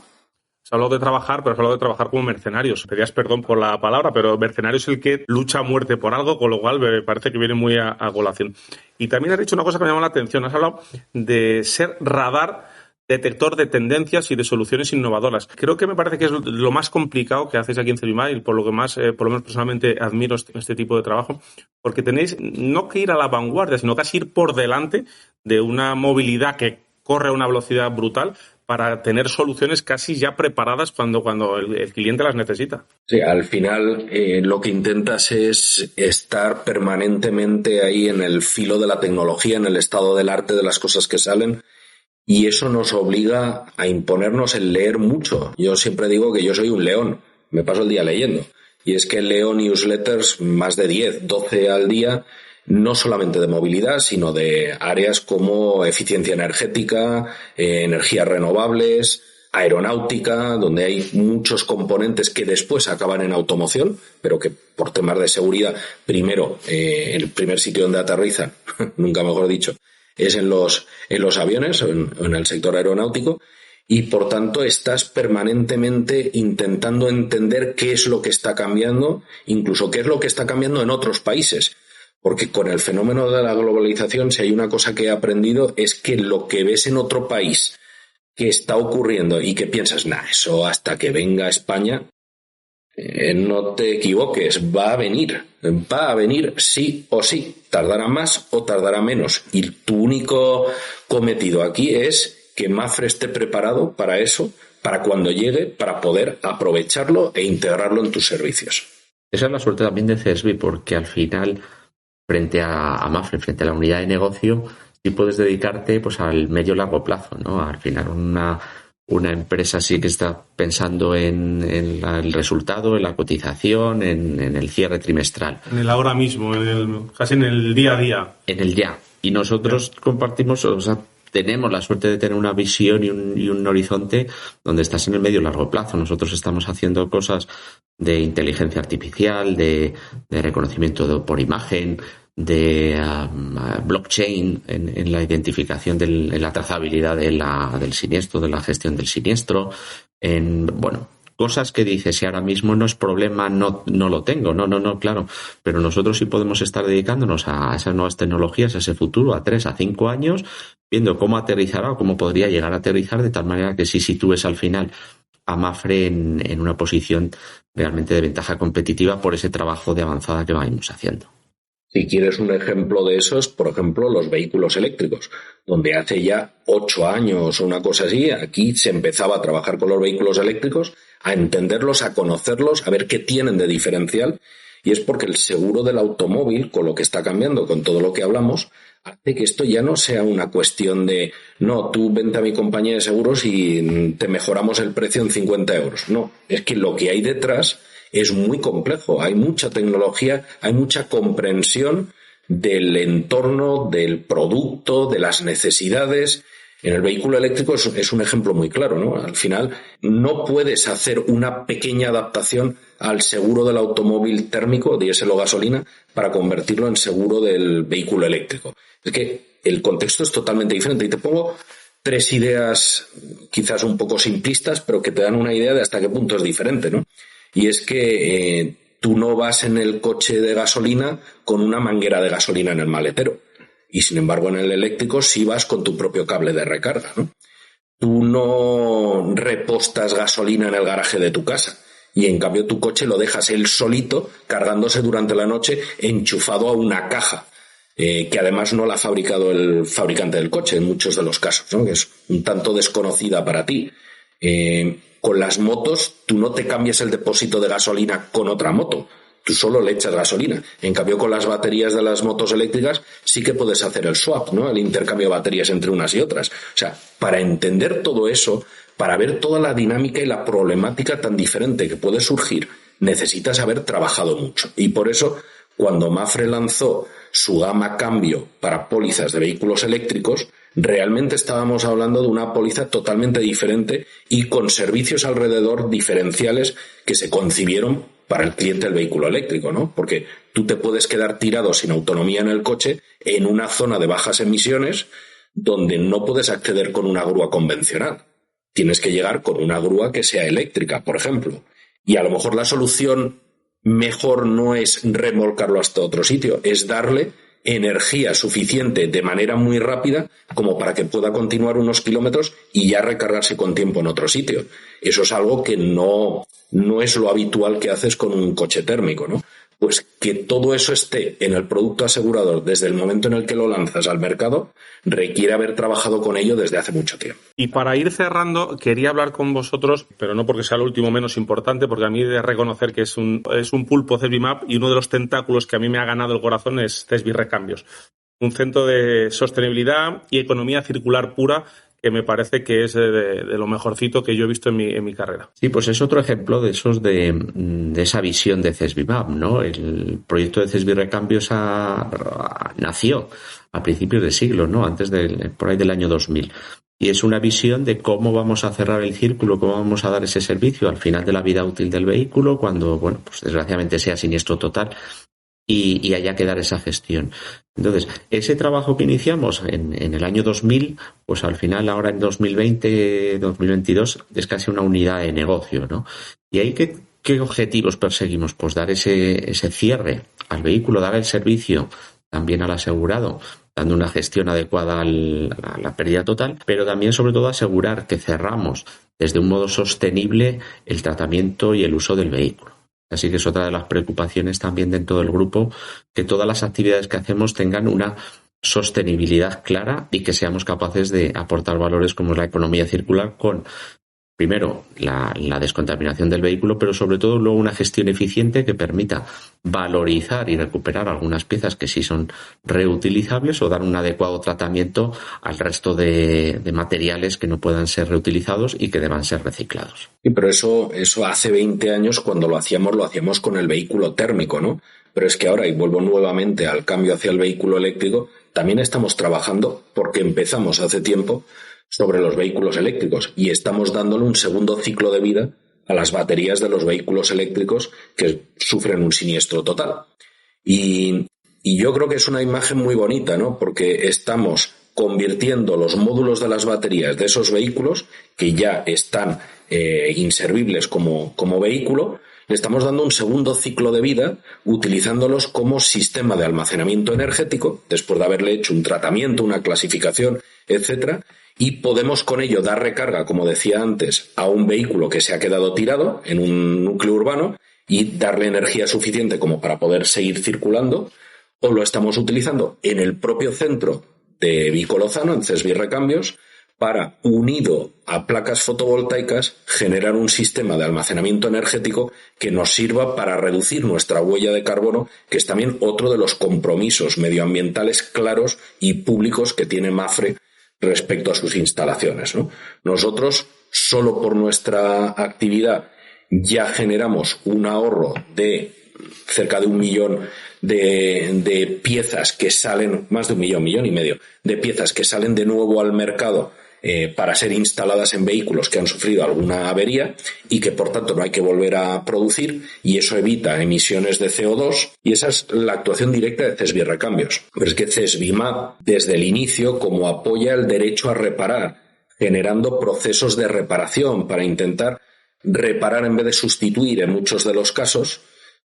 Se ha hablado de trabajar, pero se ha hablado de trabajar como mercenarios. Pedías perdón por la palabra, pero mercenario es el que lucha a muerte por algo, con lo cual me parece que viene muy a colación. Y también has dicho una cosa que me llama la atención. Has hablado de ser radar, detector de tendencias y de soluciones innovadoras. Creo que me parece que es lo más complicado que hacéis aquí en CESBIMAP y por lo que más, por lo menos personalmente, admiro este tipo de trabajo, porque tenéis no que ir a la vanguardia, sino casi ir por delante de una movilidad que corre a una velocidad brutal para tener soluciones casi ya preparadas cuando el cliente las necesita. Sí, al final lo que intentas es estar permanentemente ahí en el filo de la tecnología, en el estado del arte de las cosas que salen, y eso nos obliga a imponernos el leer mucho. Yo siempre digo que yo soy un león, me paso el día leyendo, y es que leo newsletters más de 10, 12 al día, no solamente de movilidad, sino de áreas como eficiencia energética, energías renovables, aeronáutica, donde hay muchos componentes que después acaban en automoción, pero que por temas de seguridad, primero, el primer sitio donde aterrizan, nunca mejor dicho, es en los aviones o en el sector aeronáutico, y por tanto estás permanentemente intentando entender qué es lo que está cambiando, incluso qué es lo que está cambiando en otros países. Porque con el fenómeno de la globalización, si hay una cosa que he aprendido, es que lo que ves en otro país que está ocurriendo y que piensas, eso hasta que venga a España, no te equivoques, va a venir sí o sí, tardará más o tardará menos. Y tu único cometido aquí es que Mapfre esté preparado para eso, para cuando llegue, para poder aprovecharlo e integrarlo en tus servicios. Esa es la suerte también de CESBI, porque al final, frente a Mapfre, frente a la unidad de negocio, sí puedes dedicarte pues al medio largo plazo, ¿no? Al final una empresa sí que está pensando en el resultado, en la cotización, en el cierre trimestral. En el ahora mismo, casi en el día a día. En el ya. Y nosotros compartimos, tenemos la suerte de tener una visión y un horizonte donde estás en el medio largo plazo. Nosotros estamos haciendo cosas de inteligencia artificial, de reconocimiento por imagen, de blockchain en la identificación, en la trazabilidad del siniestro, de la gestión del siniestro, cosas que dices, si ahora mismo no es problema, no lo tengo, no, claro, pero nosotros sí podemos estar dedicándonos a esas nuevas tecnologías, a ese futuro, a 3, a 5 años, viendo cómo aterrizará o cómo podría llegar a aterrizar, de tal manera que sí sitúes al final a Mapfre en una posición realmente de ventaja competitiva por ese trabajo de avanzada que vamos haciendo. Si quieres un ejemplo de esos, por ejemplo, los vehículos eléctricos, donde hace ya 8 años o una cosa así, aquí se empezaba a trabajar con los vehículos eléctricos, a entenderlos, a conocerlos, a ver qué tienen de diferencial, y es porque el seguro del automóvil, con lo que está cambiando, con todo lo que hablamos, hace que esto ya no sea una cuestión de, no, tú vente a mi compañía de seguros y te mejoramos el precio en 50 euros. No, es que lo que hay detrás es muy complejo, hay mucha tecnología, hay mucha comprensión del entorno, del producto, de las necesidades. En el vehículo eléctrico es un ejemplo muy claro, ¿no? Al final no puedes hacer una pequeña adaptación al seguro del automóvil térmico, diésel o gasolina, para convertirlo en seguro del vehículo eléctrico. Es que el contexto es totalmente diferente. Y te pongo 3 ideas quizás un poco simplistas, pero que te dan una idea de hasta qué punto es diferente, ¿no? Y es que tú no vas en el coche de gasolina con una manguera de gasolina en el maletero. Y sin embargo en el eléctrico sí vas con tu propio cable de recarga, ¿no? Tú no repostas gasolina en el garaje de tu casa. Y en cambio tu coche lo dejas él solito cargándose durante la noche enchufado a una caja. Que además no la ha fabricado el fabricante del coche en muchos de los casos, ¿no? Que es un tanto desconocida para ti. Con las motos, tú no te cambias el depósito de gasolina con otra moto, tú solo le echas gasolina. En cambio, con las baterías de las motos eléctricas sí que puedes hacer el swap, ¿no? El intercambio de baterías entre unas y otras. O sea, para entender todo eso, para ver toda la dinámica y la problemática tan diferente que puede surgir, necesitas haber trabajado mucho. Y por eso, cuando Mapfre lanzó su gama cambio para pólizas de vehículos eléctricos, realmente estábamos hablando de una póliza totalmente diferente y con servicios alrededor diferenciales que se concibieron para el cliente del vehículo eléctrico, ¿no? Porque tú te puedes quedar tirado sin autonomía en el coche en una zona de bajas emisiones donde no puedes acceder con una grúa convencional. Tienes que llegar con una grúa que sea eléctrica, por ejemplo. Y a lo mejor la solución mejor no es remolcarlo hasta otro sitio, es darle energía suficiente de manera muy rápida como para que pueda continuar unos kilómetros y ya recargarse con tiempo en otro sitio. Eso es algo que no es lo habitual que haces con un coche térmico, ¿no? Pues que todo eso esté en el producto asegurador desde el momento en el que lo lanzas al mercado requiere haber trabajado con ello desde hace mucho tiempo. Y para ir cerrando, quería hablar con vosotros, pero no porque sea lo último menos importante, porque a mí he de reconocer que es un pulpo CESBI MAP y uno de los tentáculos que a mí me ha ganado el corazón es CESBI Recambios. Un centro de sostenibilidad y economía circular pura que me parece que es de lo mejorcito que yo he visto en mi carrera. Sí, pues es otro ejemplo de esos de esa visión de CESBI MAP, ¿no? El proyecto de CESBI Recambios nació a principios de siglo, ¿no? Por ahí del año 2000. Y es una visión de cómo vamos a cerrar el círculo, cómo vamos a dar ese servicio al final de la vida útil del vehículo, cuando, bueno, pues desgraciadamente sea siniestro total y haya que dar esa gestión. Entonces, ese trabajo que iniciamos en el año 2000, pues al final ahora en 2020, 2022 es casi una unidad de negocio, ¿no? Y ahí ¿qué objetivos perseguimos? Pues dar ese cierre al vehículo, dar el servicio también al asegurado, dando una gestión adecuada a la pérdida total, pero también sobre todo asegurar que cerramos desde un modo sostenible el tratamiento y el uso del vehículo. Así que es otra de las preocupaciones también dentro del grupo, que todas las actividades que hacemos tengan una sostenibilidad clara y que seamos capaces de aportar valores como es la economía circular con, primero, la descontaminación del vehículo, pero sobre todo luego una gestión eficiente que permita valorizar y recuperar algunas piezas que sí son reutilizables o dar un adecuado tratamiento al resto de materiales que no puedan ser reutilizados y que deban ser reciclados. Sí, pero eso hace 20 años cuando lo hacíamos con el vehículo térmico, ¿no? Pero es que ahora, y vuelvo nuevamente al cambio hacia el vehículo eléctrico, también estamos trabajando, porque empezamos hace tiempo, sobre los vehículos eléctricos y estamos dándole un segundo ciclo de vida a las baterías de los vehículos eléctricos que sufren un siniestro total. Y yo creo que es una imagen muy bonita, ¿no? Porque estamos convirtiendo los módulos de las baterías de esos vehículos que ya están inservibles como vehículo, le estamos dando un segundo ciclo de vida utilizándolos como sistema de almacenamiento energético después de haberle hecho un tratamiento, una clasificación, etcétera. Y podemos con ello dar recarga, como decía antes, a un vehículo que se ha quedado tirado en un núcleo urbano y darle energía suficiente como para poder seguir circulando, o lo estamos utilizando en el propio centro de Vico Lozano, en CESBI Recambios, para, unido a placas fotovoltaicas, generar un sistema de almacenamiento energético que nos sirva para reducir nuestra huella de carbono, que es también otro de los compromisos medioambientales claros y públicos que tiene Mapfre respecto a sus instalaciones, ¿no? Nosotros, solo por nuestra actividad, ya generamos un ahorro de cerca de 1 millón de piezas que salen, más de 1 millón y medio, de piezas que salen de nuevo al mercado para ser instaladas en vehículos que han sufrido alguna avería y que por tanto no hay que volver a producir, y eso evita emisiones de CO2, y esa es la actuación directa de CESBI Recambios. Pero es que CESBI MAP desde el inicio como apoya el derecho a reparar, generando procesos de reparación para intentar reparar en vez de sustituir en muchos de los casos.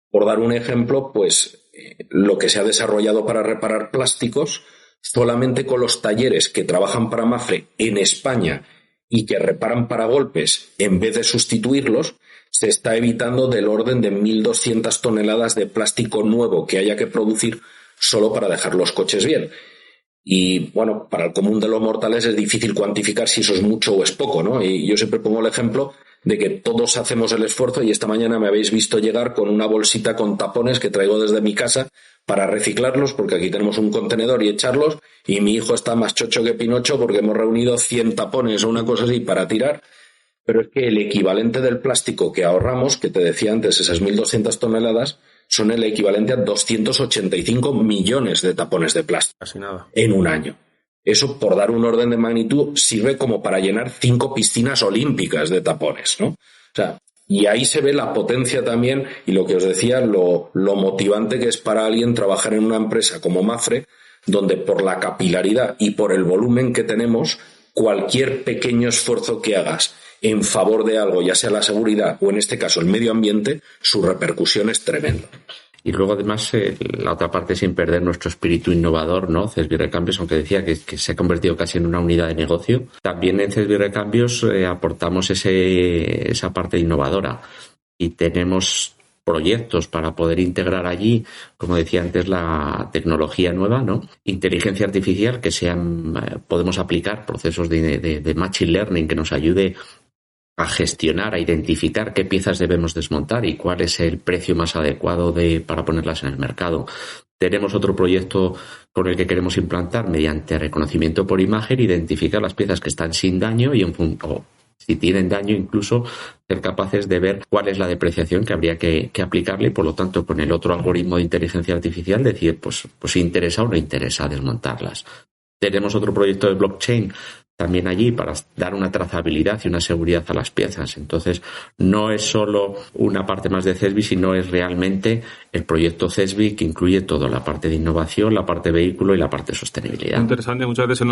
Por dar un ejemplo, pues lo que se ha desarrollado para reparar plásticos, solamente con los talleres que trabajan para Mapfre en España y que reparan paragolpes en vez de sustituirlos, se está evitando del orden de 1.200 toneladas de plástico nuevo que haya que producir solo para dejar los coches bien. Y bueno, para el común de los mortales es difícil cuantificar si eso es mucho o es poco, ¿no? Y yo siempre pongo el ejemplo de que todos hacemos el esfuerzo, y esta mañana me habéis visto llegar con una bolsita con tapones que traigo desde mi casa para reciclarlos, porque aquí tenemos un contenedor y echarlos, y mi hijo está más chocho que Pinocho porque hemos reunido 100 tapones o una cosa así para tirar. Pero es que el equivalente del plástico que ahorramos, que te decía antes, esas 1.200 toneladas, son el equivalente a 285 millones de tapones de plástico. Casi nada. En un año. Eso, por dar un orden de magnitud, sirve como para llenar 5 piscinas olímpicas de tapones, ¿no? O sea, y ahí se ve la potencia también y lo que os decía, lo motivante que es para alguien trabajar en una empresa como Mapfre, donde por la capilaridad y por el volumen que tenemos, cualquier pequeño esfuerzo que hagas en favor de algo, ya sea la seguridad o en este caso el medio ambiente, su repercusión es tremenda. Y luego, además, la otra parte, sin perder nuestro espíritu innovador, ¿no? CESBI Recambios, aunque decía que se ha convertido casi en una unidad de negocio, también en CESBI Recambios aportamos esa parte innovadora y tenemos proyectos para poder integrar allí, como decía antes, la tecnología nueva, ¿no? Inteligencia artificial, que podemos aplicar procesos de machine learning que nos ayude a gestionar, a identificar qué piezas debemos desmontar y cuál es el precio más adecuado para ponerlas en el mercado. Tenemos otro proyecto con el que queremos implantar, mediante reconocimiento por imagen, identificar las piezas que están sin daño y o si tienen daño, incluso ser capaces de ver cuál es la depreciación que habría que aplicarle y, por lo tanto, con el otro algoritmo de inteligencia artificial decir pues si interesa o no interesa desmontarlas. Tenemos otro proyecto de blockchain también allí para dar una trazabilidad y una seguridad a las piezas. Entonces, no es solo una parte más de CESBI, sino es realmente el proyecto CESBI que incluye todo, la parte de innovación, la parte de vehículo y la parte de sostenibilidad. Muy interesante. Muchas veces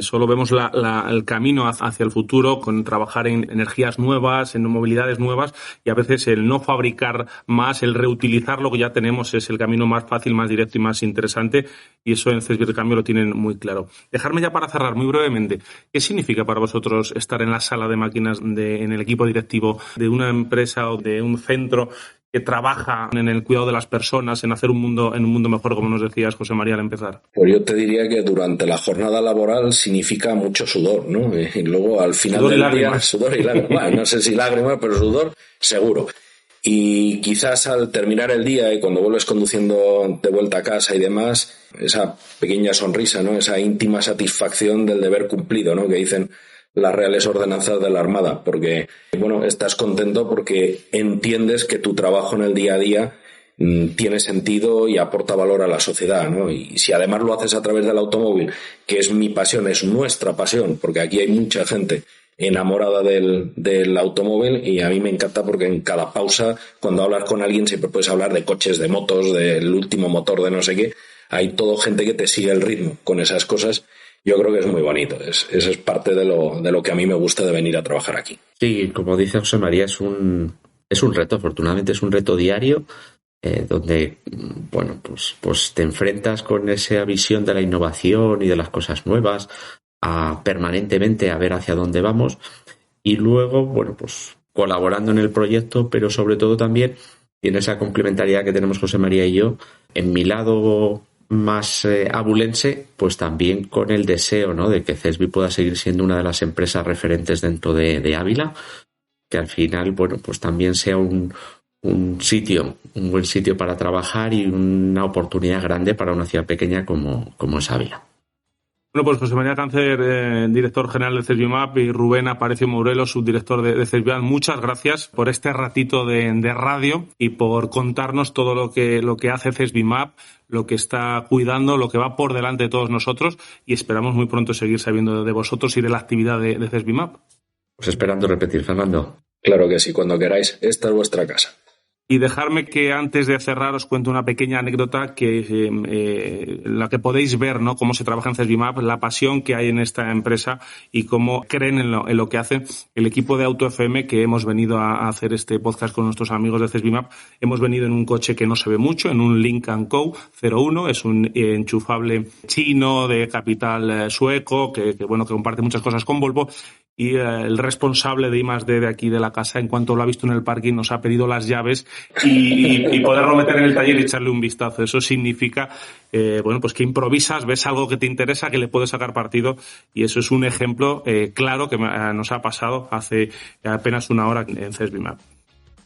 solo vemos el camino hacia el futuro con trabajar en energías nuevas, en movilidades nuevas, y a veces el no fabricar más, el reutilizar lo que ya tenemos es el camino más fácil, más directo y más interesante, y eso en CESBI Recambio lo tienen muy claro. Dejarme ya para cerrar muy brevemente, ¿qué significa para vosotros estar en la sala de máquinas, en el equipo directivo de una empresa o de un centro que trabaja en el cuidado de las personas, en hacer un mundo mejor, como nos decías, José María, al empezar? Pues yo te diría que durante la jornada laboral significa mucho sudor, ¿no? Y luego al final sudor del día, sudor y lágrimas. Bueno, no sé si lágrimas, pero sudor, seguro. Y quizás al terminar el día y cuando vuelves conduciendo de vuelta a casa y demás, esa pequeña sonrisa, ¿no? Esa íntima satisfacción del deber cumplido, ¿no? Que dicen las reales ordenanzas de la Armada, porque, bueno, estás contento porque entiendes que tu trabajo en el día a día tiene sentido y aporta valor a la sociedad, ¿no? Y si además lo haces a través del automóvil, que es mi pasión, es nuestra pasión, porque aquí hay mucha gente enamorada del automóvil, y a mí me encanta porque en cada pausa, cuando hablas con alguien, siempre puedes hablar de coches, de motos, del último motor de no sé qué. Hay todo gente que te sigue el ritmo con esas cosas. Yo creo que es muy bonito. Eso es parte de lo que a mí me gusta de venir a trabajar aquí. Sí, como dice José María, es un reto. Afortunadamente es un reto diario, donde, bueno, pues te enfrentas con esa visión de la innovación y de las cosas nuevas, permanentemente a ver hacia dónde vamos, y luego, bueno, pues colaborando en el proyecto, pero sobre todo también en esa complementariedad que tenemos José María y yo, en mi lado más abulense, pues también con el deseo, ¿no?, de que CESBI pueda seguir siendo una de las empresas referentes dentro de Ávila, que al final, bueno, pues también sea un buen sitio para trabajar y una oportunidad grande para una ciudad pequeña como es Ávila. Bueno, pues José María Cáncer, director general de CESBI MAP, y Rubén Aparicio Mourelo, subdirector de CESBI MAP, muchas gracias por este ratito de radio y por contarnos todo lo que hace CESBI MAP, lo que está cuidando, lo que va por delante de todos nosotros, y esperamos muy pronto seguir sabiendo de vosotros y de la actividad de CESBI MAP. Pues esperando repetir, Fernando. Claro que sí, cuando queráis. Esta es vuestra casa. Y dejarme que antes de cerrar os cuento una pequeña anécdota la que podéis ver, ¿no?, cómo se trabaja en CESBI MAP, la pasión que hay en esta empresa y cómo creen en lo que hace el equipo de Auto FM, que hemos venido a hacer este podcast con nuestros amigos de CESBI MAP. Hemos venido en un coche que no se ve mucho, en un Lynk & Co 01, es un enchufable chino de capital sueco que comparte muchas cosas con Volvo. Y el responsable de I+D de aquí de la casa, en cuanto lo ha visto en el parking, nos ha pedido las llaves y poderlo meter en el taller y echarle un vistazo. Eso significa pues que improvisas, ves algo que te interesa, que le puedes sacar partido, y eso es un ejemplo claro que nos ha pasado hace apenas una hora en CESBI MAP.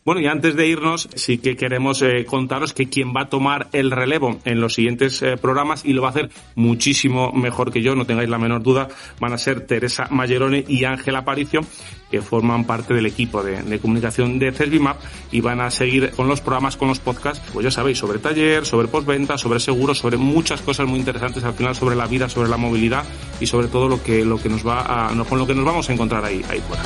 Bueno, y antes de irnos, sí que queremos contaros que quien va a tomar el relevo en los siguientes programas, y lo va a hacer muchísimo mejor que yo, no tengáis la menor duda, van a ser Teresa Mallerone y Ángel Aparicio, que forman parte del equipo de comunicación de CES BIMAP, y van a seguir con los programas, con los podcasts, pues ya sabéis, sobre taller, sobre postventa, sobre seguros, sobre muchas cosas muy interesantes al final, sobre la vida, sobre la movilidad y sobre todo con lo que nos vamos a encontrar ahí fuera.